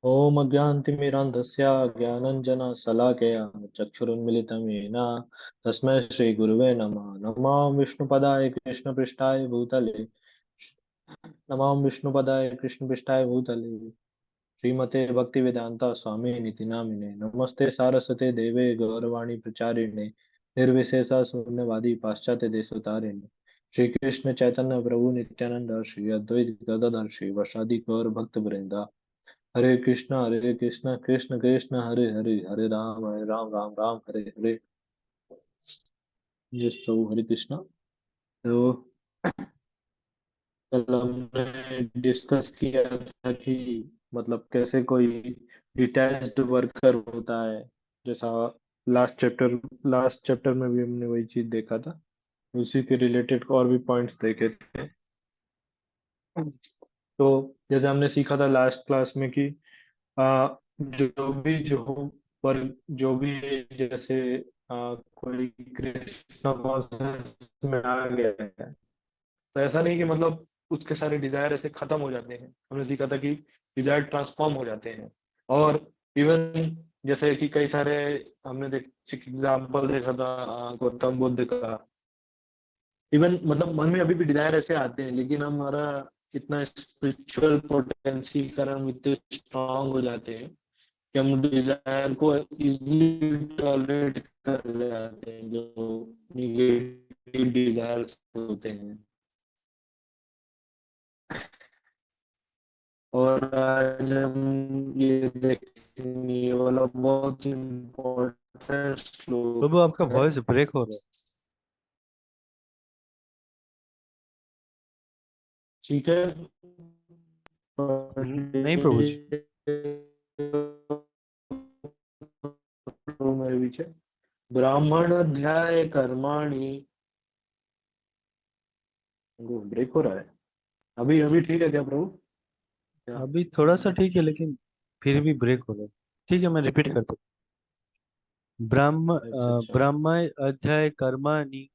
ओम अज्ञानतिमिरान्धस्य ज्ञानाञ्जनशलाकया चक्षुरुन्मिलितं येन तस्मै श्रीगुरुवे नमः। नमः विष्णुपदाय कृष्णपृष्ठाय भूतले नमः विष्णुपदाय कृष्णपृष्ठाय भूतले श्रीमते भक्तिवेदांता स्वामी निति नामिने नमस्ते सारस्वते देवे गौरवाणी प्रचारिणे निर्विशेषा शून्यवादी पाश्चात्य देशोतारिणे श्री कृष्ण चैतन्य प्रभु नित्यानंद श्री अद्वैत गदाधर श्री वैष्णव गौर भक्त वृंदा हरे कृष्णा कृष्ण कृष्ण हरे हरे हरे राम राम राम हरे हरे। ये सब हरे कृष्णा। तो कल हमने डिस्कस किया था कि मतलब कैसे कोई डिटैच्ड वर्कर होता है, जैसा लास्ट चैप्टर में भी हमने वही चीज देखा था। उसी के रिलेटेड और भी पॉइंट्स देखे थे। तो जैसे हमने सीखा था लास्ट क्लास में कि जो पर जो भी जैसे कोई कृष्ण कॉन्शियस में आ गया है, तो ऐसा नहीं कि मतलब उसके सारे डिजायर ऐसे खत्म हो जाते हैं। हमने सीखा था कि डिजायर ट्रांसफॉर्म हो जाते हैं। और इवन जैसे कि कई सारे हमने एक एग्जाम्पल देखा था गौतम बुद्ध का। इवन मतलब मन में अभी भी डिजायर ऐसे आते हैं, लेकिन हमारा इतना स्पिरिचुअल पोटेंसी कारण इतने स्ट्रांग हो जाते हैं कि हम डिजायर को इजीली टॉलरेट कर जाते हैं, जो निगेटिव डिजायर्स होते हैं। और आज हम ये देखेंगे, ये वाला बहुत इम्पोर्टेंट प्रभु श्लोक आपका है। वॉइस ब्रेक हो रहा है। ठीक है, नहीं प्रभु जी। मेरे पीछे ब्राह्मण अध्याय कर्माणि। ब्रेक हो रहा है। अभी अभी ठीक है क्या प्रभु? क्या? अभी थोड़ा सा ठीक है लेकिन फिर भी ब्रेक हो रहा है। ठीक है, मैं रिपीट करता हूँ। अच्छा अच्छा। ब्रह्म अध्याय कर्माणि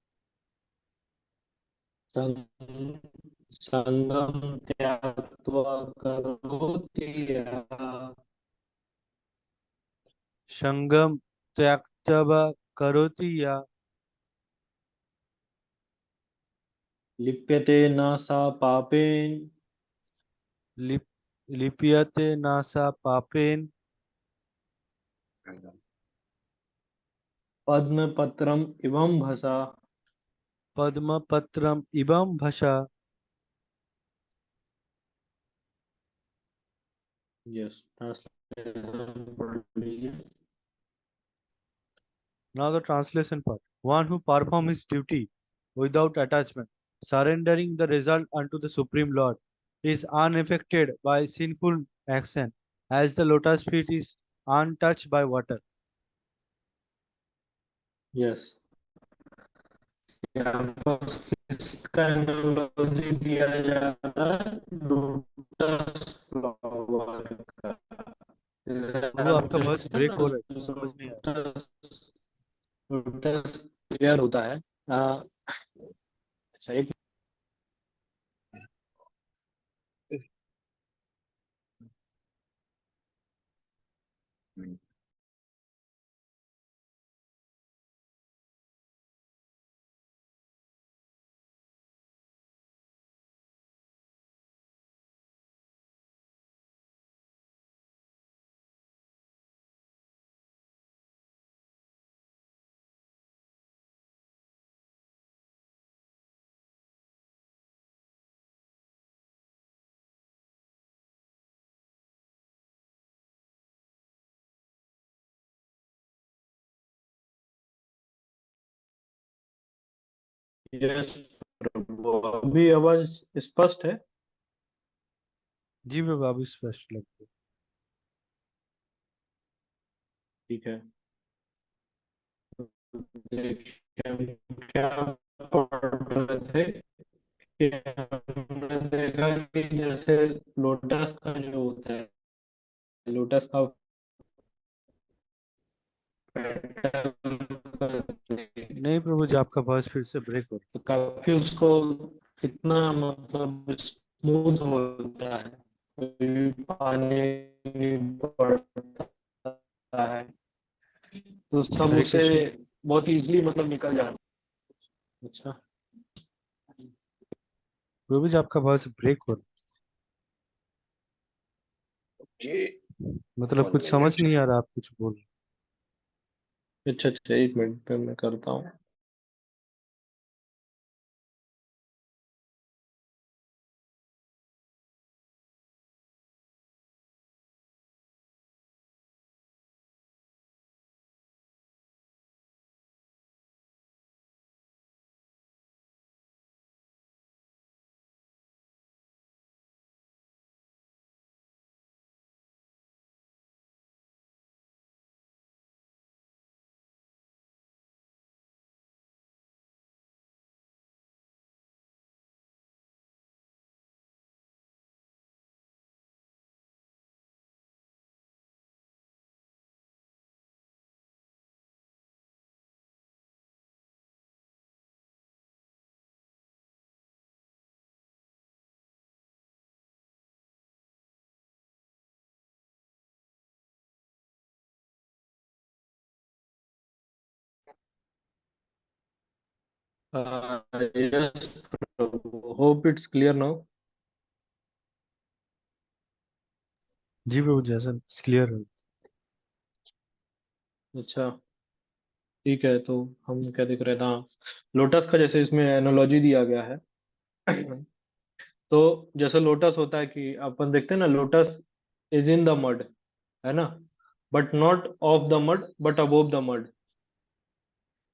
सं- संगम त्याक्त्वा करोति यः संगम त्यक्त्वा करोति या लिप्यते न सा पापेन लिप लिप्यते नासा पापेन पद्मपत्रम इवं भसा। पद्मपत्रम इवं भषा। यस, ट्रांसलेशन पढ़ लीजिए। Now the translation part. One who performs his duty without attachment, surrendering the result unto the Supreme Lord, is unaffected by sinful action, as the lotus feet is untouched by water. Yes, यहाँ पर इसका analogy दिया जा रहा है lotus flower का। जैसे प्रभु आप आपका वॉइस देखते हैं ब्रेक ना, हो रहा है, कुछ समझ नहीं आ रहा। लोटस लोटस क्लियर होता है। अच्छा एक मिनट। यस प्रभु, अभी आवाज स्पष्ट है? जी प्रभु, आप स्पष्ट लगते हैं। ठीक है। देखिए हम क्या पढ़ रहे थे कि हमने देखा कि जैसे लोटस का जो होता है, लोटस का पेटल, नहीं प्रभु जी, आपका वॉइस फिर से ब्रेक हो रहा तो काफी उसको कितना मतलब स्मूथ होता है। कोई पानी नहीं पड़ता है, तो सब हरे उसे कृष्ण। बहुत इजीली मतलब निकल जाता है। अच्छा। प्रभु जी आपका वॉइस ब्रेक हो जी। रहा है। मतलब 1 कुछ समझ मिनट। नहीं आ रहा आप कुछ बोल रहे अच्छा अच्छा, 1 मिनट पे मैं करता हूँ। Yes, hope it's clear now. हैं। जी प्रभु जी ऐसा क्लियर है। अच्छा, ठीक है। तो हम क्या देख रहे थे? हाँ, लोटस का जैसे इसमें एनालॉजी दिया गया है। तो जैसे लोटस होता है कि अपन देखते हैं ना, lotus is in the mud, है ना, but not of the mud but above the mud.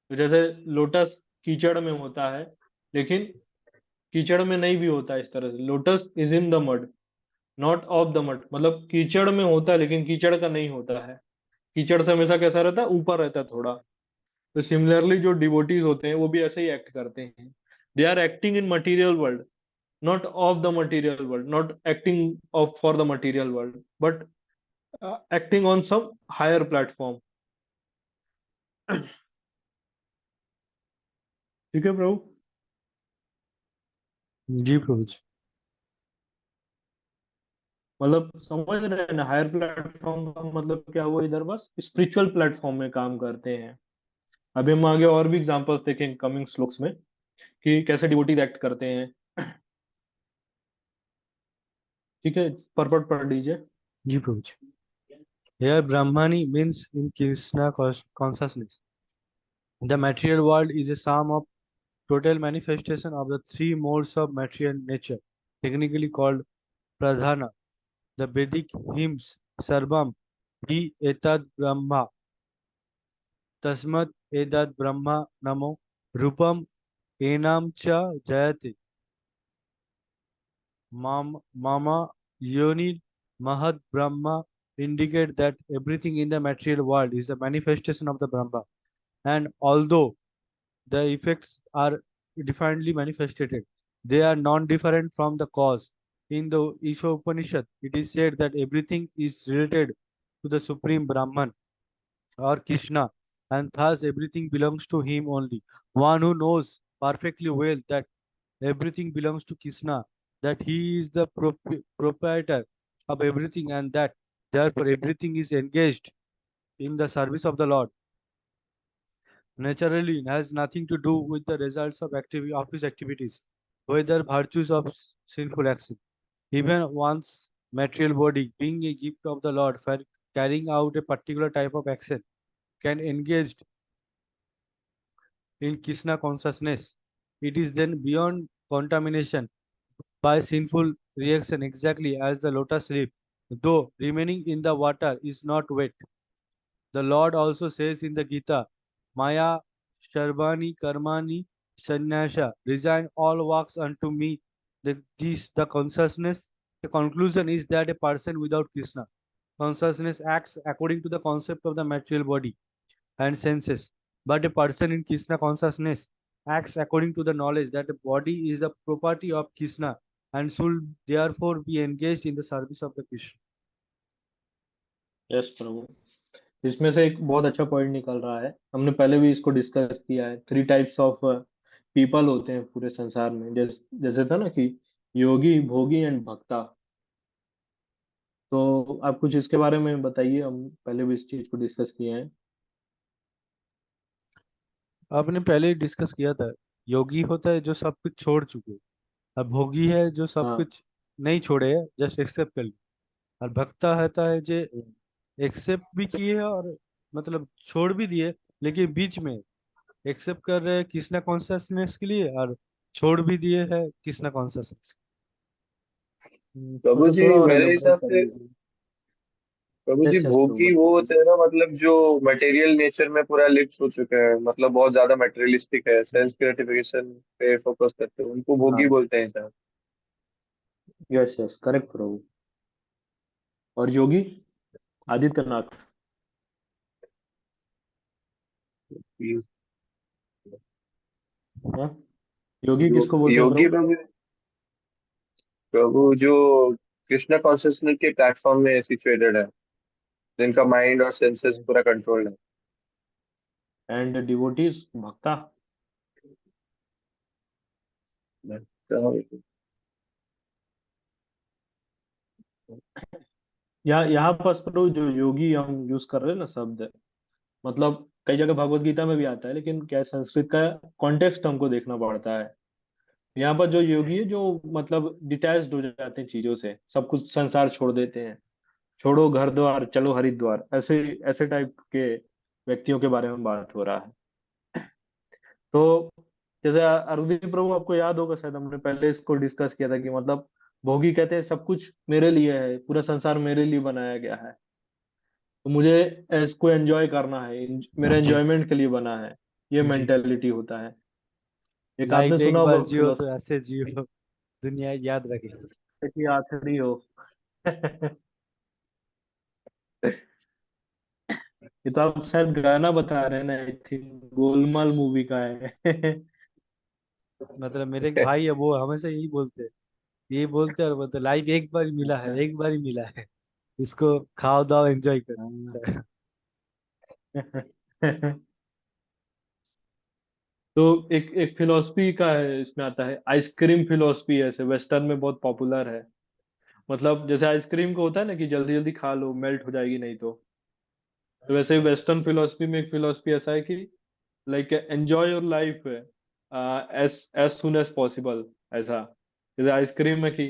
तो जैसे लोटस कीचड़ में होता है, लेकिन कीचड़ में नहीं भी होता है। इस तरह से lotus is in the mud not of the mud, मतलब कीचड़ में होता है लेकिन कीचड़ का नहीं होता है। कीचड़ से हमेशा कैसा रहता है? ऊपर रहता है थोड़ा। तो सिमिलरली जो डिवोटीज होते हैं वो भी ऐसे ही एक्ट करते हैं। They are acting in material world, not of the material world, not acting of for the material world, but acting on some higher platform. ठीक है प्रभु। जी प्रभु जी। मतलब समझ रहे हैं ना, हायर प्लेटफॉर्म का मतलब क्या हुआ? इधर बस स्पिरिचुअल प्लेटफॉर्म में काम करते हैं। अभी हम आगे और भी एग्जांपल्स देखेंगे कमिंग श्लोक्स में कि कैसे डिवोटीज एक्ट करते हैं। ठीक है, परपट पढ़ लीजिए। जी प्रभु जी। Here Brahmani means in Krishna consciousness. The material world is a sum of total manifestation of the three modes of material nature, technically called pradhana. The Vedic hymns Sarvam hi etad brahma tasmat edad brahma namo rupam enam cha jayate mama yoni mahad brahma indicate that everything in the material world is a manifestation of the Brahma. And although the effects are definitely manifested, they are non-different from the cause. In the Isha Upanishad, it is said that everything is related to the Supreme Brahman or Krishna, and thus everything belongs to him only. One who knows perfectly well that everything belongs to Krishna, that he is the proprietor of everything, and that therefore everything is engaged in the service of the Lord. Naturally, has nothing to do with the results of his activities, whether virtues of sinful action. Even one's material body, being a gift of the Lord for carrying out a particular type of action, can engage in Krishna consciousness. It is then beyond contamination by sinful reaction, exactly as the lotus leaf, though remaining in the water, is not wet. The Lord also says in the Gita, Maya Sharvani Karmani Sanyasha, resign all works unto me. The consciousness, the conclusion is that a person without Krishna consciousness acts according to the concept of the material body and senses. But a person in Krishna consciousness acts according to the knowledge that the body is the property of Krishna and should therefore be engaged in the service of the Krishna. Yes प्रभु। इसमें से एक बहुत अच्छा point निकल रहा है, हमने पहले भी इसको डिस्कस किया है। 3 टाइप्स ऑफ पीपल होते हैं पूरे संसार में। जैसे था ना कि योगी, भोगी एंड भक्ता। तो आप कुछ इसके बारे में बताइए, हम पहले भी इस चीज को डिस्कस किए हैं। आपने पहले ही डिस्कस किया था। योगी होता है जो सब कुछ छोड़ चुके, और भोगी है जो सब हाँ। कुछ नहीं छोड़े है, जस्ट एक्सेप्ट कर लिया। और भक्ता होता है जो एक्सेप्ट भी किए है और मतलब छोड़ भी दिए, लेकिन बीच में एक्सेप्ट कर रहे हैं कृष्णा कॉन्शसनेस के लिए, और छोड़ भी दिए है कृष्णा कॉन्शसनेस। प्रभु जी थोड़ा और मेरे एलोबरेट हिसाब से, करिए। प्रभु जी यस यस प्रभु भोगी वो बताइए। होते हैं ना, मतलब जो मटेरियल नेचर में पूरा लिप्त हो चुके हैं, मतलब बहुत ज्यादा मटेरियलिस्टिक है, सेंस ग्रेटिफिकेशन पे फोकस करते हैं, उनको भोगी हाँ। बोलते हैं सर। यस यस करेक्ट प्रभु। और योगी आदित्यनाथ। हाँ। योगी किसको बोलते हैं योगी प्रभु? प्रभु, प्रभु जो कृष्णा कॉन्शियसनेस के प्लेटफॉर्म में सिचुएटेड है, जिनका माइंड और सेंसेस पूरा कंट्रोल्ड है। एंड डिवोटीज भक्ता। तो यहाँ पर प्रभु जो योगी हम यूज कर रहे हैं ना शब्द, मतलब कई जगह भगवत गीता में भी आता है, लेकिन क्या है, संस्कृत का कॉन्टेक्स्ट हमको देखना पड़ता है। यहाँ पर जो योगी है, जो मतलब डिटैच्ड हो जाते हैं चीजों से, सब कुछ संसार छोड़ देते हैं। छोड़ो घर द्वार चलो हरिद्वार, ऐसे ऐसे टाइप के व्यक्तियों के बारे में बात हो रहा है। तो जैसे अरविंद प्रभु, आपको याद होगा शायद, हमने पहले इसको डिस्कस किया था कि मतलब भोगी कहते हैं सब कुछ मेरे लिए है, पूरा संसार मेरे लिए बनाया गया है, तो मुझे इसको एंजॉय करना है, मेरे एंजॉयमेंट के लिए बना है। ये जी। मेंटेलिटी होता है। एक आपने लाइफ सुना एक होगा बार जियो तो फिलोसफी ऐसे जियो, दुनिया याद रखेगी। की आखिरी हो। ये तो आप शायद गाना बता रहे हैं ना, आई थिंक गोलमाल मूवी का है। मतलब मेरे एक भाई है, वो हमेशा यही बोलते हैं और बोलते, लाइफ एक बार ही मिला है, अच्छा। एक बार ही मिला है, इसको खाओ दाओ एंजॉय हाँ। करो। तो एक एक फिलोसफी का है, इसमें आता है आइसक्रीम फिलोसफी, ऐसे वेस्टर्न में बहुत पॉपुलर है। मतलब जैसे आइसक्रीम को होता है ना कि जल्दी जल्दी खा लो, मेल्ट हो जाएगी नहीं तो वैसे ही वेस्टर्न फिलोसफी में एक फिलोसफी ऐसा है कि like enjoy your life as as soon as possible, ऐसा। जैसे आइसक्रीम है कि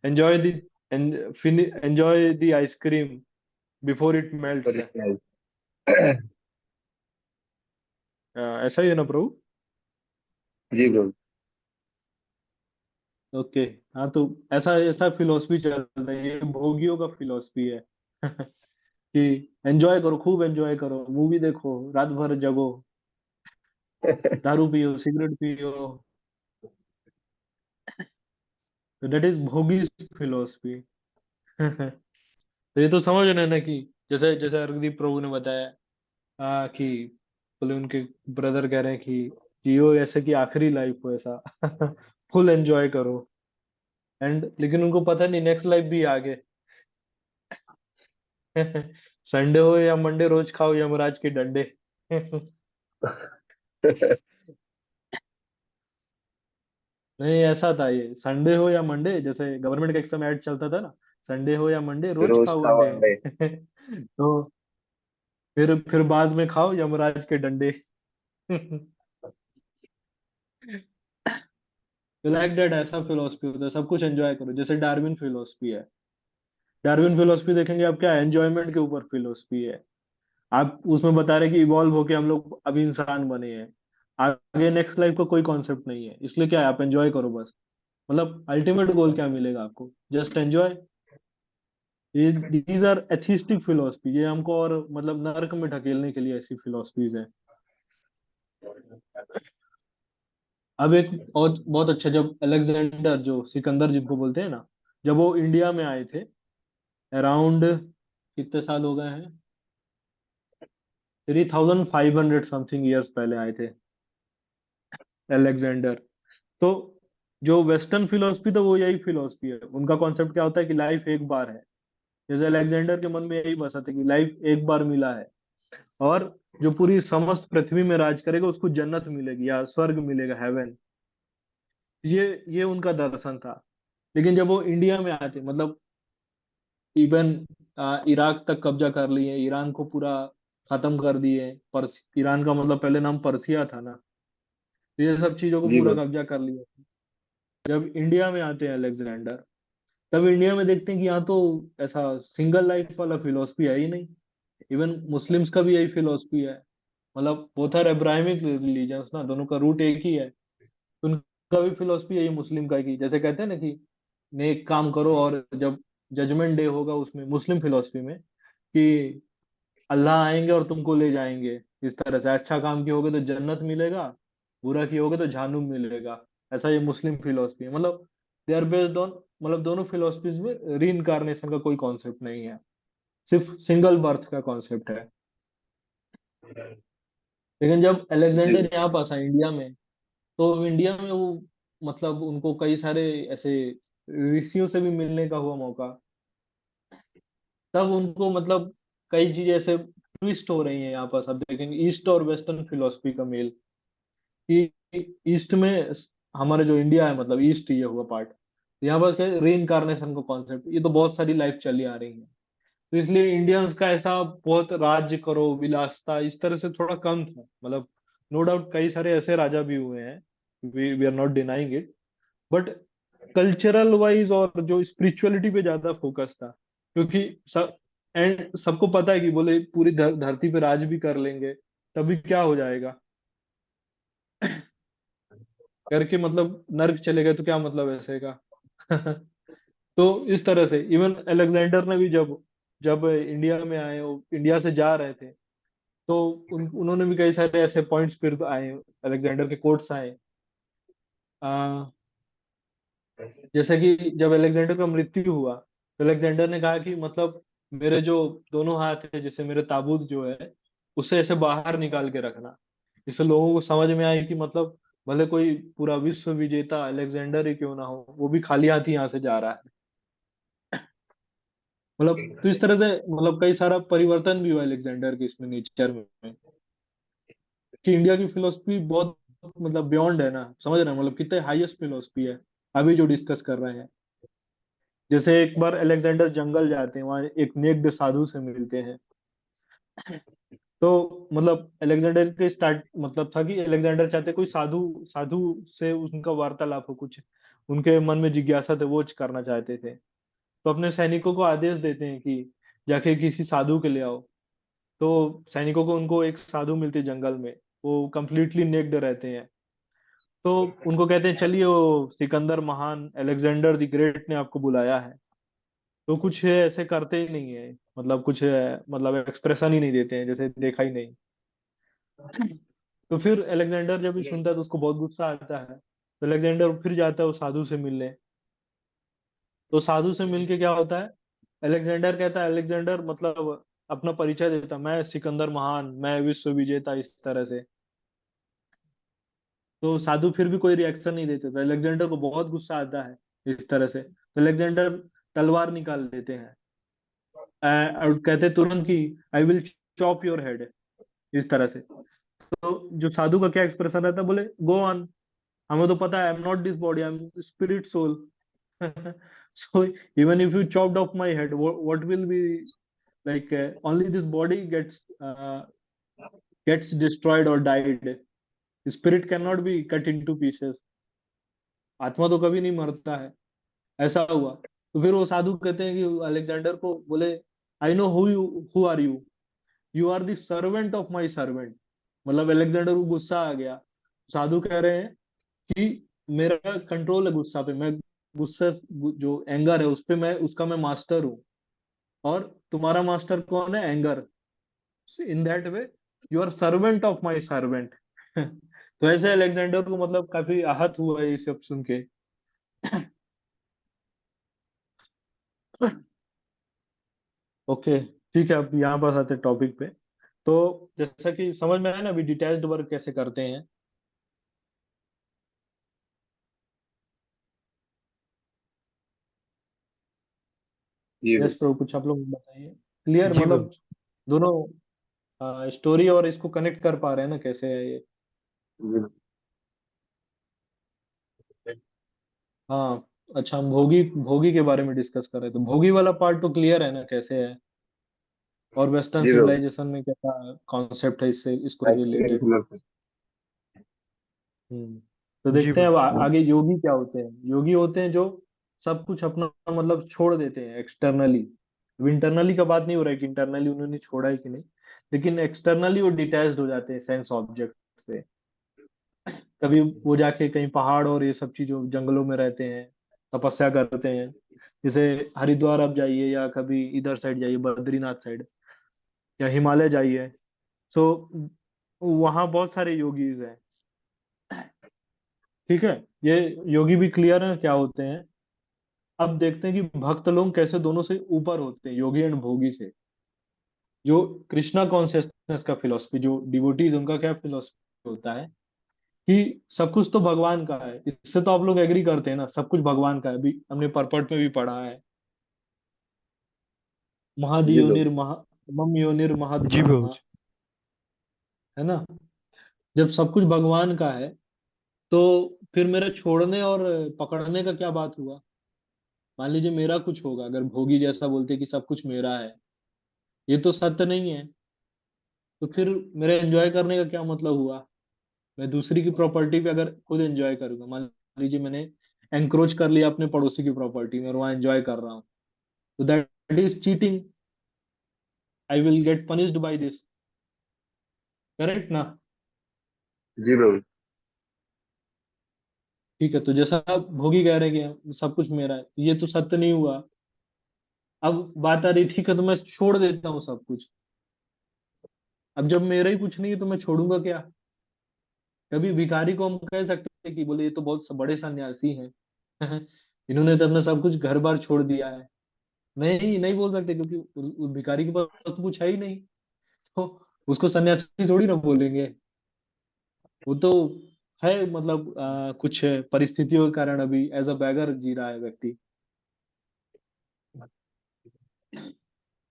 enjoy the enjoy the ice cream before it melts. ऐसा ही है ना प्रभु? जी प्रभु। ओके। हाँ, तो ऐसा ऐसा फिलोसफी चल रहा है, ये भोगियों का फिलोसफी है। कि एंजॉय करो, खूब एंजॉय करो, मूवी देखो, रात भर जगो, दारू पियो, सिगरेट पियो। तो दैट इज भोगी फिलोसफी। तो ये तो समझ रहे हैं ना कि जैसे जैसे अर्गदीप प्रभु ने बताया, कि बोले उनके ब्रदर कह रहे हैं कि जियो ऐसे कि आखिरी लाइफ हो, ऐसा। फुल एंजॉय करो। एंड लेकिन उनको पता नहीं नेक्स्ट लाइफ भी आगे। संडे हो या मंडे, रोज खाओ यमराज के डंडे। नहीं, ऐसा था ये, संडे हो या मंडे, जैसे गवर्नमेंट का एक समय ऐड चलता था ना, संडे हो या मंडे रोज रोज खाओ का अंडे। वनडे। तो फिर बाद में खाओ यमराज के डंडे। लाइक दैट, ऐसा फिलोसफी होता है, सब कुछ एंजॉय करो, जैसे डार्विन फिलोसफी है। डार्विन फिलोसफी देखेंगे आप, क्या एंजॉयमेंट के ऊपर फिलोसफी है। आप उसमें बता रहे कि इवॉल्व होके हम लोग अभी इंसान बने हैं, आगे नेक्स्ट लाइफ का कोई कॉन्सेप्ट नहीं है, इसलिए क्या है, आप एंजॉय करो बस। मतलब अल्टीमेट गोल क्या मिलेगा आपको? Just enjoy. ये दीज आर एथिस्टिक फिलोसफी, ये हमको और मतलब नरक में ढकेलने के लिए ऐसी फिलोसफीज हैं। अब एक और बहुत अच्छा, जब अलेक्जेंडर, जो सिकंदर जिनको बोलते हैं ना, जब वो इंडिया में आए थे, अराउंड कितने साल हो गए हैं, 3500 समथिंग ईयर्स पहले आए थे अलेक्जेंडर। तो जो वेस्टर्न फिलोसफी था वो यही फिलोसफी है, उनका कॉन्सेप्ट क्या होता है कि लाइफ एक बार है। जैसे अलेक्जेंडर के मन में यही बसा था कि लाइफ एक बार मिला है, और जो पूरी समस्त पृथ्वी में राज करेगा उसको जन्नत मिलेगी या स्वर्ग मिलेगा, हेवन। ये उनका दर्शन था। लेकिन जब वो इंडिया में आते, मतलब इवन इराक तक कब्जा कर लिए, ईरान को पूरा खत्म कर दिए। ईरान का मतलब पहले नाम पर्सिया था ना। तो ये सब चीजों को जी पूरा ब्रो। कब्जा कर लिया। जब इंडिया में आते हैं अलेक्जेंडर, तब इंडिया में देखते हैं कि यहाँ तो ऐसा सिंगल लाइफ वाला फिलोसफी है ही नहीं। इवन मुस्लिम्स का भी यही फिलोसफी है। मतलब बोथ आर अब्राहमिक रिलीजन्स ना, दोनों का रूट एक ही है। उनका भी फिलोसफी यही मुस्लिम का, की जैसे कहते हैं ना कि नेक काम करो, और जब जजमेंट डे होगा उसमें मुस्लिम फिलोसफी में कि अल्लाह आएंगे और तुमको ले जाएंगे। इस तरह से अच्छा काम किए होगे तो जन्नत मिलेगा, बुरा किए होगे तो जहन्नुम मिलेगा। ऐसा ये मुस्लिम फिलोसफी है। मतलब दे आर बेस्ड ऑन, मतलब दोनों फिलोसफीज में री इनकारनेशन का कोई कॉन्सेप्ट नहीं है, सिर्फ सिंगल बर्थ का कॉन्सेप्ट है। लेकिन जब जी अलेक्जेंडर यहाँ पास आए इंडिया में, तो इंडिया में वो मतलब उनको कई सारे ऐसे ऋषियों से भी मिलने का हुआ मौका। तब उनको मतलब कई चीजें ऐसे ट्विस्ट हो रही हैं यहाँ पर। सब देखेंगे ईस्ट और वेस्टर्न फिलोसफी का मेल, कि ईस्ट में हमारे जो इंडिया है, मतलब ईस्ट ये हुआ पार्ट, यहाँ पर री इनकारनेशन का कॉन्सेप्ट, ये तो बहुत सारी लाइफ चली आ रही है। तो इसलिए इंडियंस का ऐसा बहुत राज्य करो विलासता इस तरह से थोड़ा कम था। मतलब नो डाउट कई सारे ऐसे राजा भी हुए हैं, we are not denying it, but cultural wise और जो स्पिरिचुअलिटी पे ज्यादा फोकस था। क्योंकि सब एंड सबको पता है कि बोले पूरी धरती पे राज भी कर लेंगे, तभी क्या हो जाएगा करके, मतलब नर्क चले गए तो क्या मतलब ऐसे का तो इस तरह से इवन अलेक्जेंडर ने भी जब जब इंडिया में आए, वो इंडिया से जा रहे थे, तो उन्होंने भी कई सारे ऐसे पॉइंट्स फिर आए, अलेक्जेंडर के कोट्स आए। आ, जैसे कि जब अलेक्जेंडर का मृत्यु हुआ, तो अलेक्जेंडर ने कहा कि मतलब मेरे जो दोनों हाथ है, जैसे मेरे ताबूत जो है, उसे ऐसे बाहर निकाल के रखना। इससे लोगों को समझ में आए कि मतलब भले कोई पूरा विश्व विजेता अलेक्जेंडर ही क्यों ना हो, वो भी खाली हाथ ही यहाँ से जा रहा है। मतलब तो इस तरह से मतलब कई सारा परिवर्तन भी हुआ अलेक्जेंडर के इसमें नेचर में, कि इंडिया की फिलोसफी बहुत मतलब बियॉन्ड है ना, समझ रहे हैं मतलब कितने हाईएस्ट फिलोसफी है अभी जो डिस्कस कर रहे हैं। जैसे एक बार अलेक्जेंडर जंगल जाते हैं, वहां एक नेक्ड साधु से मिलते हैं। तो मतलब अलेक्जेंडर के स्टार्ट मतलब था कि अलेक्जेंडर चाहते कोई साधु साधु से उनका वार्तालाप हो, कुछ उनके मन में जिज्ञासा थे वो करना चाहते थे। तो अपने सैनिकों को आदेश देते हैं कि जाके किसी साधु के ले आओ। तो सैनिकों को उनको एक साधु मिलते हैं जंगल में, वो कंप्लीटली नेक्ड रहते हैं। तो उनको कहते हैं चलिए, वो सिकंदर महान अलेक्जेंडर द ग्रेट ने आपको बुलाया है। तो कुछ ऐसे करते ही नहीं है, मतलब कुछ मतलब एक्सप्रेशन ही नहीं देते हैं, जैसे देखा ही नहीं। तो फिर अलेक्जेंडर जब भी सुनता है तो उसको बहुत गुस्सा आता है। तो अलेक्जेंडर फिर जाता है उस साधु से मिलने। तो साधु से मिलके क्या होता है, अलेक्जेंडर कहता है, अलेक्जेंडर मतलब अपना परिचय देता, मैं सिकंदर महान, मैं विश्व विजेता, इस तरह से। तो साधु फिर भी कोई रिएक्शन नहीं देते, तो अलेक्जेंडर को बहुत गुस्सा आता है इस तरह से। तो अलेक्जेंडर तलवार निकाल लेते हैं, और कहते हैं तुरंत कि I will chop your head, इस तरह से। तो जो साधु का क्या एक्सप्रेशन रहता है, बोले गो ऑन, हमें तो पता है, I am not this body, I am spirit soul so even if you chopped off my head, what will be like, only this body gets destroyed or died, spirit cannot be cut into pieces, आत्मा तो कभी नहीं मरता है। ऐसा हुआ। तो फिर वो साधु कहते हैं कि अलेक्जेंडर को, बोले I know who are you, you are the servant of my servant. मतलब अलेक्जेंडर को गुस्सा आ गया। साधु कह रहे हैं कि मेरा कंट्रोल है गुस्सा पे, मैं गुस्सा जो एंगर है उस पे मैं उसका मैं मास्टर हूँ, और तुम्हारा मास्टर कौन है, anger. In that way you are servant of my servant तो ऐसे अलेक्जेंडर को मतलब काफी आहत हुआ ये सब सुन के ओके, ठीक है, अब यहाँ पास आते टॉपिक पे। तो जैसा कि समझ में आया ना अभी डिटैच्ड वर्क कैसे करते हैं। जी यस ब्रो। प्रभु, कुछ आप लोग बताइए, क्लियर जी ब्रो। मतलब दोनों स्टोरी और इसको कनेक्ट कर पा रहे हैं ना कैसे है ये। जी हाँ, अच्छा, हम भोगी भोगी के बारे में डिस्कस कर रहे थे। भोगी वाला पार्ट तो क्लियर है ना कैसे है, और वेस्टर्न जी ब्रो। सिविलाइजेशन में कैसा कॉन्सेप्ट है इससे, इसको एस्ट्रियल रिलेटेड। फिलोसफी। तो जी देखते हैं अब बाबूजी। आगे योगी क्या होते हैं। योगी होते हैं जो सब कुछ अपना मतलब छोड़ देते हैं एक्सटर्नली। अब इंटरनली का बात नहीं हो रहा है कि इंटरनली उन्होंने छोड़ा है कि नहीं, लेकिन एक्सटर्नली वो डिटैच्ड हो जाते हैं सेंस ऑब्जेक्ट से। कभी वो जाके कहीं पहाड़ और ये सब चीजों जंगलों में रहते हैं, तपस्या करते हैं। जैसे हरिद्वार आप जाइए, या कभी इधर साइड जाइए, बद्रीनाथ साइड, या हिमालय जाइए। सो वहाँ बहुत सारे योगीज हैं। ठीक है, ये योगी भी क्लियर है क्या होते हैं। अब देखते हैं कि भक्त लोग कैसे दोनों से ऊपर होते हैं, योगी एंड भोगी से। जो कृष्णा कॉन्शियसनेस का फिलोसफी, जो डिवोटीज, उनका क्या फिलोसफी होता है कि सब कुछ तो भगवान का है। इससे तो आप लोग एग्री करते हैं ना, सब कुछ भगवान का है। अभी हमने परपट में भी पढ़ा है, जी ब्रो। महद महा मम योनिर महद जी ब्रह्मा, बाबूजी। है ना। जब सब कुछ भगवान का है, तो फिर मेरे छोड़ने और पकड़ने का क्या बात हुआ। मान लीजिए मेरा कुछ होगा, अगर भोगी जैसा बोलते कि सब कुछ मेरा है, ये तो सत्य नहीं है। तो फिर मेरे एंजॉय करने का क्या मतलब हुआ। मैं दूसरी की प्रॉपर्टी पे अगर खुद एंजॉय करूंगा, मान लीजिए मैंने एंक्रोच कर लिया अपने पड़ोसी की प्रॉपर्टी में और वहां एंजॉय कर रहा हूँ, तो that is cheating. I will get punished by this, correct ना। जी ब्रो। ठीक है, तो जैसा आप भोगी कह रहे हैं कि सब कुछ मेरा है, तो ये तो सत्य नहीं हुआ। अब बात आ रही, ठीक है तो मैं छोड़ देता हूँ सब कुछ। अब जब मेरा ही कुछ नहीं है तो मैं छोड़ूंगा क्या। कभी भिखारी को हम कह सकते हैं कि बोले ये तो बहुत बड़े सन्यासी हैं, इन्होंने तो अपना सब कुछ घर बार छोड़ दिया है। नहीं, नहीं बोल सकते, क्योंकि उस भिखारी के पास तो कुछ है ही नहीं। तो उसको सन्यासी थोड़ी ना बोलेंगे। वो तो है मतलब कुछ परिस्थितियों के कारण अभी एज अ बैगर जी रहा है व्यक्ति।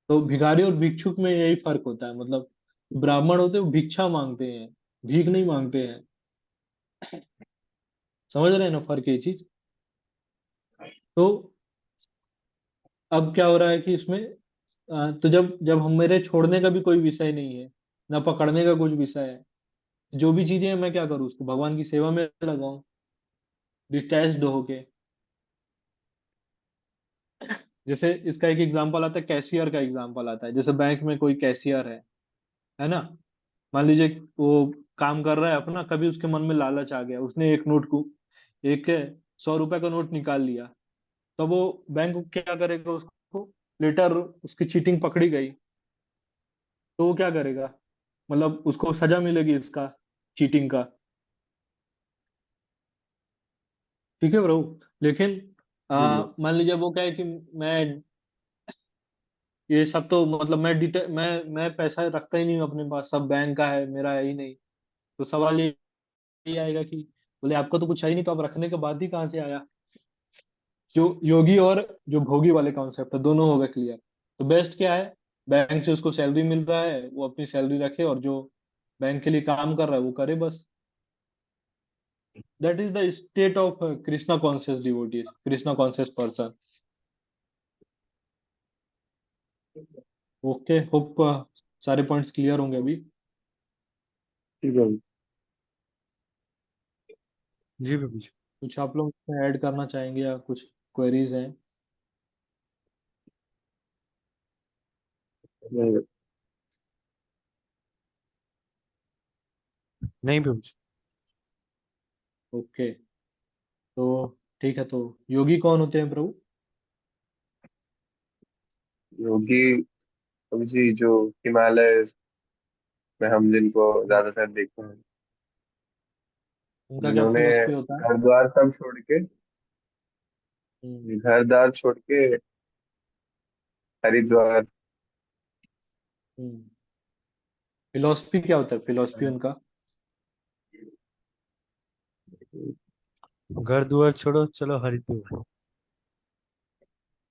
तो भिखारी और भिक्षुक में यही फर्क होता है, मतलब ब्राह्मण होते हैं वो भिक्षा मांगते हैं, भीख नहीं मांगते हैं। समझ रहे हैं ना फर्क, ये चीज। तो अब क्या हो रहा है कि इसमें तो जब जब हम मेरे छोड़ने का भी कोई विषय नहीं है, ना पकड़ने का कुछ विषय है, जो भी चीजें हैं मैं क्या करूँ, उसको भगवान की सेवा में लगाऊं, डिटैच्ड होके। जैसे इसका एक एग्जांपल आता है, कैशियर का एग्जांपल आता है। जैसे बैंक में कोई कैशियर है ना। मान लीजिए वो काम कर रहा है अपना, कभी उसके मन में लालच आ गया, उसने एक नोट को, एक 100 रुपए का नोट निकाल लिया। तो वो बैंक क्या करेगा उसको, लेटर उसकी चीटिंग पकड़ी गई, तो वो क्या करेगा, मतलब उसको सजा मिलेगी इसका, चीटिंग का। ठीक है ब्रो। लेकिन जी ब्रो। मान लीजिए वो क्या है कि मैं ये सब तो मतलब मैं पैसा रखता ही नहीं हूँ अपने पास, सब बैंक का है, मेरा है ही नहीं। तो सवाल ये आएगा कि बोले आपको तो कुछ है ही नहीं, तो आप रखने के बाद ही कहाँ से आया। जो योगी और जो भोगी वाले कॉन्सेप्ट है, दोनों हो गए क्लियर। तो बेस्ट क्या है, बैंक से उसको सैलरी मिल रहा है, वो अपनी सैलरी रखे, और जो बैंक के लिए काम कर रहा है वो करे बस। That is the state of Krishna conscious devotees, Krishna conscious person. Okay, hope सारे पॉइंट्स क्लियर होंगे अभी। जी ब्रो। जी बाबूजी। कुछ आप लोग इसमें ऐड करना चाहेंगे, या कुछ क्वेरीज हैं। नहीं, नहीं बाबूजी। ओके, तो ठीक है, तो योगी कौन होते हैं प्रभु। योगी जी जो हिमालय में हम जिनको ज्यादातर देखते हैं, उनका क्या जिन्होंने फिलोसफी होता है। घर द्वार सब छोड़ के, हम्म। घर द्वार छोड़ के हरिद्वार। हम्म। फिलोसफी क्या होता है, फिलोसफी उनका। घर दुआर छोड़ो चलो हरिद्वार।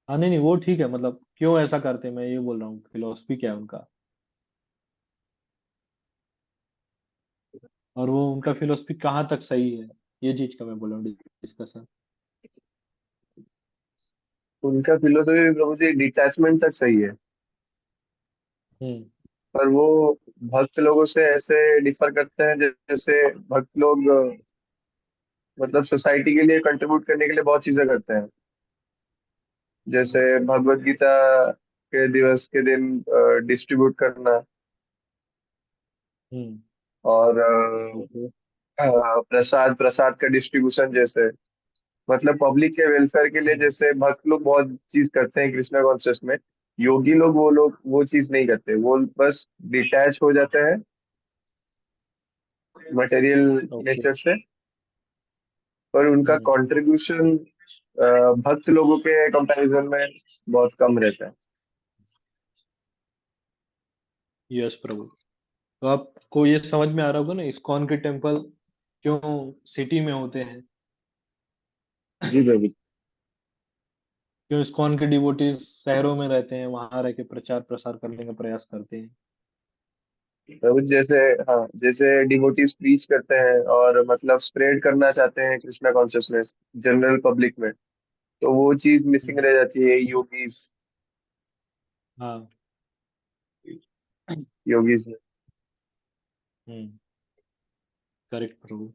हाँ, नहीं नहीं, वो ठीक है, मतलब क्यों ऐसा करते हैं मैं ये बोल रहा हूँ, फिलोसफी क्या है उनका। और वो उनका फिलोसफी कहाँ तक सही है, ये चीज का मैं बोल रहा हूँ डिस्कशन। उनका फिलोसफी प्रभु जी डिटैचमेंट तक सही है, हम्म। पर वो भक्त लोगों से ऐसे डिफर करते हैं जैसे भक्त लोग मतलब सोसाइटी के लिए कंट्रीब्यूट करने के लिए बहुत चीजें करते हैं। जैसे भगवत गीता के दिवस के दिन डिस्ट्रीब्यूट करना, हम्म। और ओके। प्रसाद प्रसाद का डिस्ट्रीब्यूशन जैसे, मतलब पब्लिक के वेलफेयर के लिए हम्म। जैसे भक्त लोग बहुत चीज करते हैं कृष्णा कॉन्शियस में। योगी लोग वो चीज नहीं करते, वो बस डिटैच हो जाते हैं मटेरियल ओके। नेचर से, पर उनका हम्म। कंट्रीब्यूशन भक्त लोगों के कंपैरिजन में बहुत कम रहता है। यस प्रभु। तो आपको ये समझ में आ रहा होगा ना, इस्कॉन के टेम्पल क्यों सिटी में होते हैं, जी प्रभु। क्यों इस्कॉन के डिवोटीज शहरों में रहते हैं, वहां रह के प्रचार प्रसार करने का प्रयास करते हैं। प्रभु जैसे, हाँ जैसे डिवोटीज प्रीच करते हैं और मतलब स्प्रेड करना चाहते हैं कृष्णा कॉन्शियसनेस जनरल पब्लिक में, तो वो चीज मिसिंग हम्म। रह जाती है योगीज, हाँ। योगीज में। हम्म। करेक्ट प्रभु।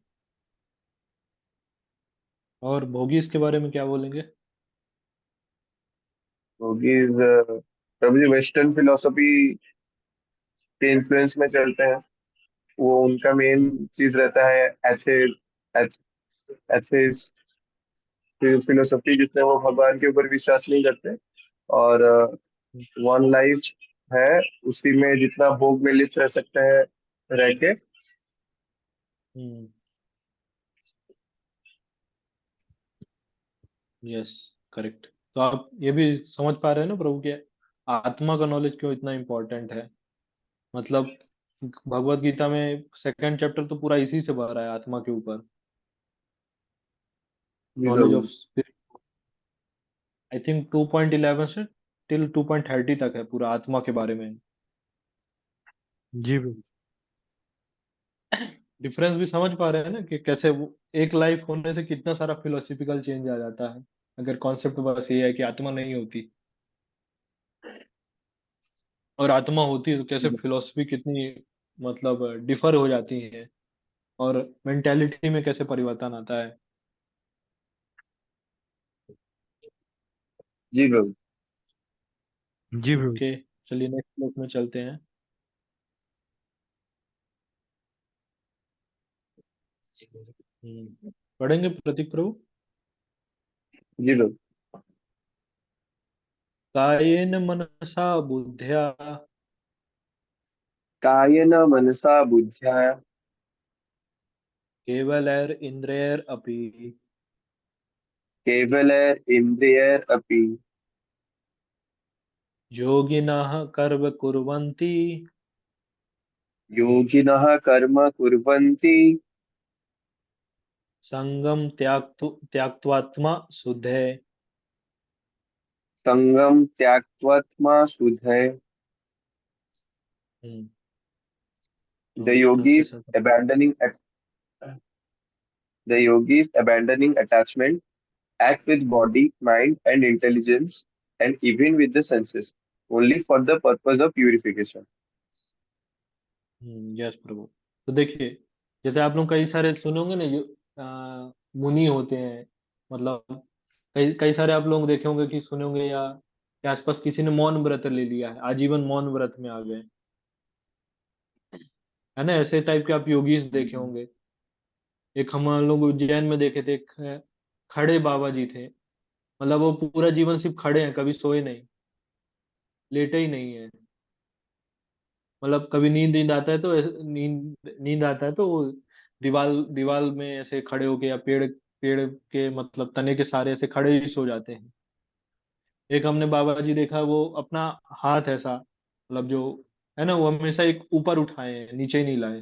और भोगीज के बारे में क्या बोलेंगे? योगीज प्रभु जी वेस्टर्न फिलोसफी के इन्फ्लुएंस में चलते हैं। वो उनका मेन हम्म। चीज रहता है एथे एथेइस्ट फिलोसफी, जिसमें वो भगवान के ऊपर विश्वास नहीं करते, और वन लाइफ है, उसी में जितना भोग में लिप्त रह सकते हैं रह के। हम्म। यस। करेक्ट। तो आप ये भी समझ पा रहे हैं ना प्रभु कि आत्मा का नॉलेज क्यों इतना इम्पोर्टेंट है। मतलब भगवत गीता में सेकंड चैप्टर तो पूरा इसी से भरा है, आत्मा के ऊपर। जी नॉलेज ऑफ प्रभु। स्पिरिट। आई थिंक 2.11 से टिल 2.30 तक है पूरा आत्मा के बारे में। जी प्रभु। डिफरेंस भी समझ पा रहे हैं ना कि कैसे वो एक लाइफ होने से कितना सारा फिलोसफिकल चेंज आ जाता है, अगर कॉन्सेप्ट बस ये है कि आत्मा नहीं होती और आत्मा होती है तो कैसे फिलोसफी कितनी मतलब डिफर हो जाती है, और मेंटेलिटी में कैसे परिवर्तन आता है। जी प्रभु। जी प्रभु। ओके। चलिए नेक्स्ट क्लास में चलते हैं। पढ़ेंगे प्रतीक प्रभु। जी प्रभु। कायेन मनसा बुद्ध्या कायेन मनसा बुद्ध्या केवलैर इंद्रियर अपि केवलैर् इन्द्रियैरपि योगिनः कर्म कुर्वन्ति योगिनः कर्म कुर्वन्ति संगम त्याक्त्वात्मा शुद्धे। संगम त्याक्त्वा शुद्धये। हम्म। The तो yogis translation. abandoning the yogis abandoning attachment act with body, mind, and intelligence, and even with the senses, only for the purpose of purification. Yes प्रभु। तो देखिए, जैसे आप लोग कई सारे सुने होंगे ना, मुनि होते हैं, मतलब कई कई सारे आप लोग देखे होंगे कि सुने होंगे, या के आसपास किसी ने मौन व्रत ले लिया है, आजीवन मौन व्रत में आ गए, है ना, ऐसे टाइप के आप योगीज देखे होंगे। एक हम लोग उज्जैन में देखे थे, एक खड़े बाबा जी थे, मतलब वो पूरा जीवन सिर्फ खड़े हैं, कभी सोए नहीं, लेटे ही नहीं है। मतलब कभी नींद नींद आता है तो नींद नींद आता है तो वो दीवार दीवार में ऐसे खड़े होके, या पेड़ पेड़ के मतलब तने के सारे ऐसे खड़े ही सो जाते हैं। एक हमने बाबा जी देखा, वो अपना हाथ ऐसा, मतलब जो है ना, वो हमेशा एक ऊपर उठाए हैं, नीचे नहीं लाए।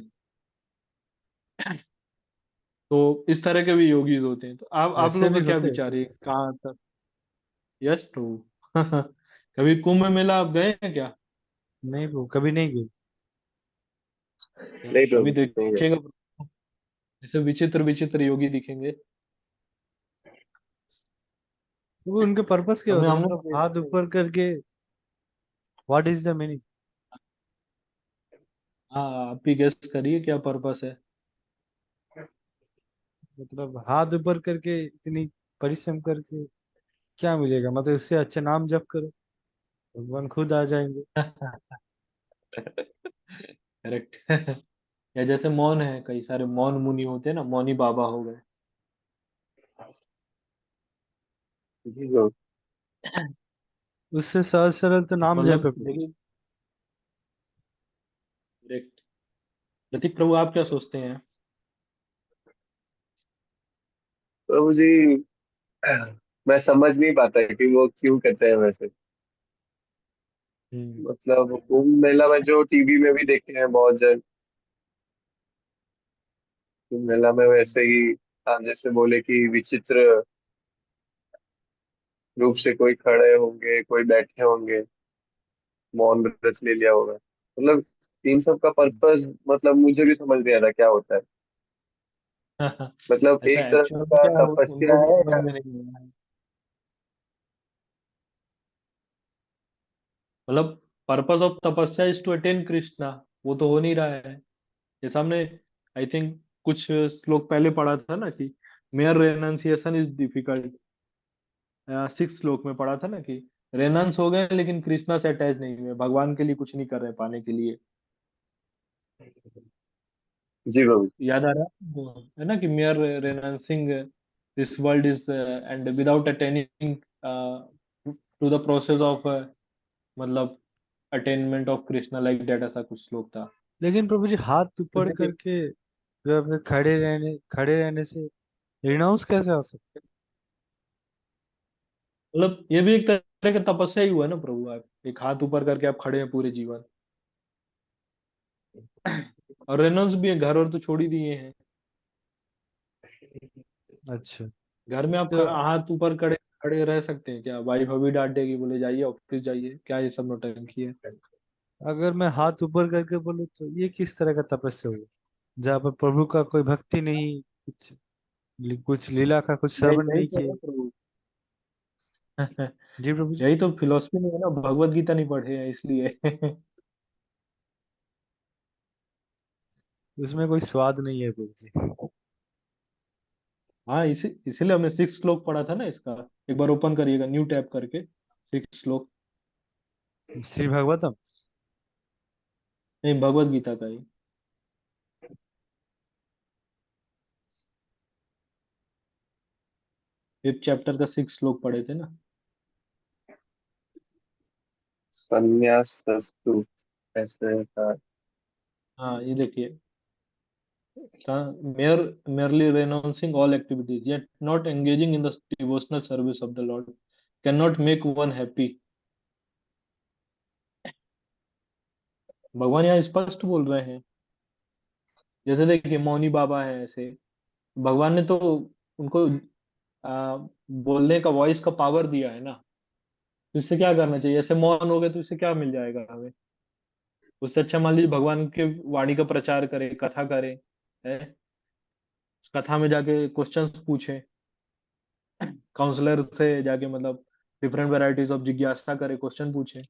तो इस तरह के भी योगीज होते हैं। तो आप ऐसे लोग भी का क्या होते हैं विचार क्या? है कहाँ तक? Yes too. कभी कुंभ मेला आप गए हैं क्या? नहीं प्रभु, कभी नहीं गए। नहीं कभी प्रभु, नहीं है। देखिएगा, ऐसे विचित्र विचित्र योगी दिखेंगे। वो उनके पर्पस क्या हमें होता है, हमने मतलब हाथ ऊपर करके व्हाट इज द मीनिंग? हाँ, आप ही गेस करिए क्या पर्पस है। मतलब हाथ ऊपर करके इतनी परिश्रम करके क्या मिलेगा? मतलब इससे अच्छे नाम जप करो, भगवान खुद आ जाएंगे। करेक्ट। या जैसे मौन है, कई सारे मौन मुनि होते हैं ना, मौनी बाबा हो गए। जी जो उससे सहज सरल तो नाम जप मतलब है प्रभु जी। देखिए, करेक्ट। प्रतीक प्रभु, आप क्या सोचते हैं? प्रभु जी, मैं समझ नहीं पाता कि वो क्यों करते हैं वैसे। हम्म। मतलब कुंभ मेला में जो टीवी में भी देखे हैं बहुत जन, कुंभ मेला में वैसे ही आप जैसे बोले कि विचित्र रूप से कोई खड़े होंगे, कोई बैठे होंगे, मौन व्रत ले लिया होगा। मतलब इन सब का पर्पस मतलब मुझे भी समझ नहीं आ रहा क्या होता है। मतलब ऐसा एक तरह एक्चुअल में का क्या है तपस्या उनको भी है समझ या में नहीं आया है। मतलब पर्पस ऑफ तपस्या इज टू अटेन कृष्णा, वो तो हो नहीं रहा है। जैसे हमने, आई थिंक, कुछ श्लोक पहले पढ़ा था ना कि मेयर रेनाउंसिएशन इज डिफिकल्ट। 6 श्लोक में पढ़ा था ना कि रेनाउंस हो गए लेकिन कृष्णा से अटैच नहीं हुए, भगवान के लिए कुछ नहीं कर रहे पाने के लिए। जी प्रभु। याद आ रहा है वो, है ना कि mere renouncing this world is and without attaining to the process of मतलब attainment of Krishna, like that, ऐसा कुछ श्लोक था। लेकिन प्रभु जी हाथ तो ऊपर देखिए, करके जो अपने खड़े रहने से रिनाउंस कैसे आ सकते मतलब ये भी एक तरह का तपस्या ही हुआ है ना प्रभु। आप एक हाथ ऊपर करके आप खड़े हैं पूरे जीवन। और रेनॉल्ड्स भी है, घर और तो छोड़ ही दिए हैं। हैं? अच्छा। घर में आप तो हाथ ऊपर खड़े खड़े रह सकते हैं क्या? वाइफ अभी डांटेगी, बोले जाइए ऑफिस जाइए, क्या ये सब नौटंकी है? अगर मैं हाथ ऊपर करके बोलूँ तो ये किस तरह का तपस्या हुआ, जहाँ पर प्रभु का कोई भक्ति नहीं, कुछ कुछ लीला का कुछ यही श्रवण यही नहीं तो है किए? ना प्रभु। जी प्रभु जी। यही तो फिलोसफी नहीं है ना, भगवत गीता नहीं पढ़े हैं इसलिए। उसमें कोई स्वाद नहीं है प्रभु जी। हाँ, इसीलिए हमने 6 श्लोक पढ़ा था ना इसका। एक बार ओपन करिएगा न्यू टैब करके, 6 श्लोक। श्री भागवतम। नहीं, भगवत गीता का ही 5th चैप्टर का 6 श्लोक पढ़े थे ना। संन्यासस्तु ऐसे था। हाँ, ये देखिए, merely renouncing all activities yet not engaging in the devotional service of the Lord cannot make one happy। भगवान यहाँ स्पष्ट बोल रहे हैं। जैसे देखिए, मौनी बाबा है ऐसे, भगवान ने तो उनको आ, बोलने का, वॉइस का पावर दिया है ना। तो इससे क्या करना चाहिए? ऐसे मौन हो गए तो इससे क्या मिल जाएगा हमें? उससे अच्छा मान लीजिए भगवान के वाणी का प्रचार करे, कथा करे, है, उस कथा में जाके क्वेश्चंस पूछे, काउंसलर से जाके, मतलब डिफरेंट वेराइटीज ऑफ जिज्ञासा करे, क्वेश्चन पूछे।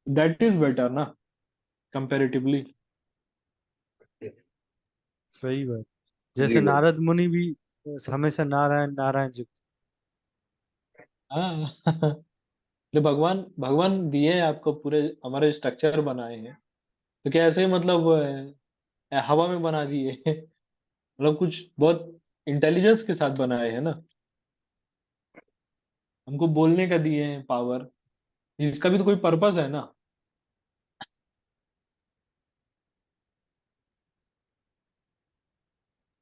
दैट इज बेटर ना, कंपेरेटिवली। सही बात। जी जैसे प्रभु। नारद मुनि भी हमेशा नारायण नारायण जप। हाँ। तो भगवान भगवान दिए हैं आपको, पूरे हमारे स्ट्रक्चर बनाए हैं, तो क्या ऐसे ही मतलब हवा में बना दिए? मतलब कुछ बहुत इंटेलिजेंस के साथ बनाए हैं ना। हमको बोलने का दिए हैं पावर, इसका भी तो कोई पर्पस है ना।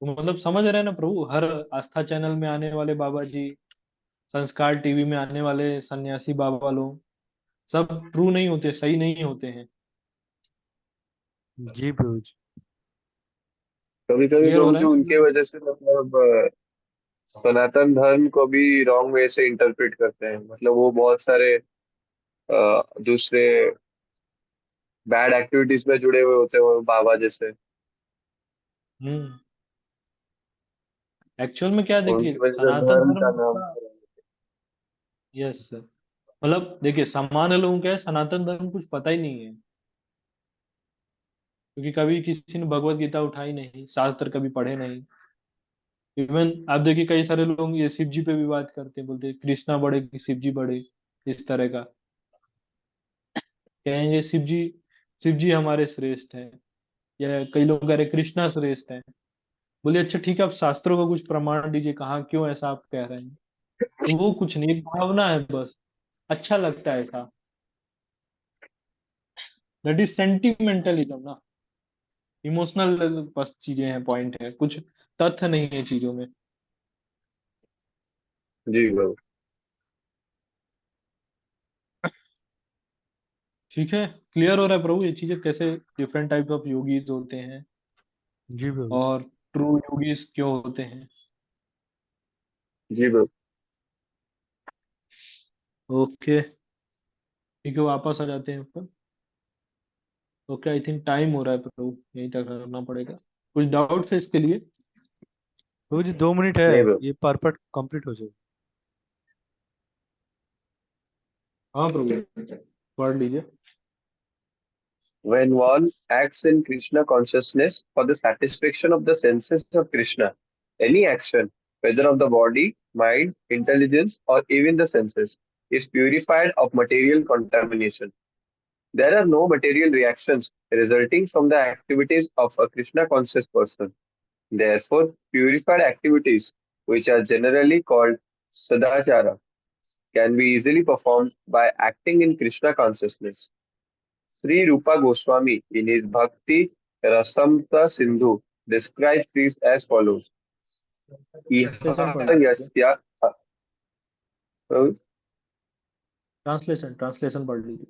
तो मतलब समझ रहे हैं ना प्रभु, हर आस्था चैनल में आने वाले बाबा जी, संस्कार टीवी में आने वाले सन्यासी बाबा लोग, सब ट्रू नहीं होते, सही नहीं होते हैं। जी प्रभु जी। कभी कभी क्लियर हो प्रभु रहा जी है उनके ना? वजह से मतलब सनातन धर्म को भी रॉन्ग वे से इंटरप्रेट करते हैं। मतलब वो बहुत सारे दूसरे बैड एक्टिविटीज में जुड़े हुए होते हैं वो बाबा जैसे। हम्म। एक्चुअल में क्या, और देखिए उनकी वजह से सनातन धर्म का धर्म नाम का, खराब होता यस सर। मतलब देखिए, सामान्य लोगों का है, सनातन धर्म कुछ पता ही नहीं है, क्योंकि कभी किसी ने भगवत गीता उठाई नहीं, शास्त्र कभी पढ़े नहीं। इवन आप देखिए, कई सारे लोग ये शिव जी पे भी बात करते हैं, बोलते हैं कृष्णा बड़े कि शिव जी बड़े, इस तरह का कहेंगे। शिव जी हमारे श्रेष्ठ हैं, या कई लोग कह रहे कृष्णा श्रेष्ठ है। बोले अच्छा ठीक है, आप शास्त्रों का कुछ प्रमाण दीजिए, कहाँ क्यों ऐसा आप कह रहे हैं। तो वो कुछ नहीं, एक भावना है बस, अच्छा लगता है ऐसा। दैट इज सेंटिमेंटलिज्म ना, इमोशनल बस चीजें हैं, पॉइंट है, कुछ तथ्य नहीं है चीजों में। जी बाबू। ठीक है, क्लियर हो रहा है प्रभु ये चीजें, कैसे डिफरेंट टाइप ऑफ योगीज होते हैं, जी बाबू जी। और ट्रू योगीज क्यों होते हैं। जी बाबू। ओके, ठीक है, वापस आ जाते हैं ऊपर। ओके, आई थिंक टाइम हो रहा है प्रभु, यहीं तक करना पड़ेगा। कुछ डाउट्स है इसके लिए? बाबू जी 2 मिनट है, नहीं बाबू। ये परफेक्ट कंप्लीट हो जाए। हाँ प्रभु, पढ़ लीजिए। When one acts in Krishna consciousness for the satisfaction of the senses of Krishna, any action, whether of the body, mind, intelligence, or even the senses, is purified of material contamination. There are no material reactions resulting from the activities of a Krishna conscious person. Therefore, purified activities, which are generally called sadachara, can be easily performed by acting in Krishna consciousness. Sri Rupa Goswami, in his Bhakti Rasamrita Sindhu, describes this as follows. Iha translation पढ़ लीजिए। yasya, translation पढ़ लीजिए।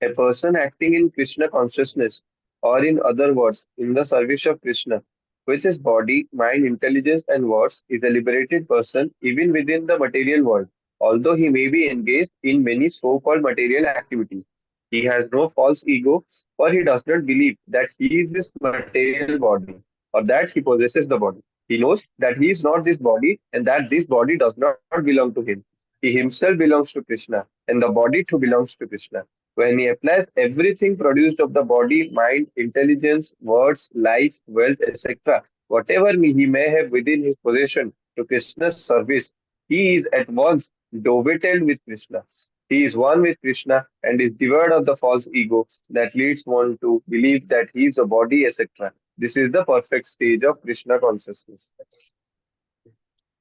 a person acting in Krishna consciousness, or in other words, in the service of Krishna, with his body, mind, intelligence, and words, is a liberated person even within the material world, although he may be engaged in many so called material activities. He has no false ego, for he does not believe that he is this material body or that he possesses the body. He knows that he is not this body and that this body does not belong to him. He himself belongs to Krishna and the body too belongs to Krishna. When he applies everything produced of the body, mind, intelligence, words, life, wealth, etc., whatever he may have within his possession to Krishna's service, he is at once dovetailed with Krishna. He is one with Krishna and is devoid of the false ego that leads one to believe that he is a body, etc. This is the perfect stage of Krishna consciousness.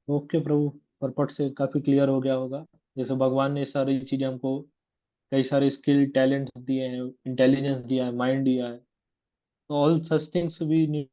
Okay Prabhu, purport से काफी clear हो गया होगा। जैसे भगवान ने सारी चीजें हमको, कई सारे स्किल टैलेंट दिए हैं, इंटेलिजेंस दिया है, माइंड दिया है, तो all such things we need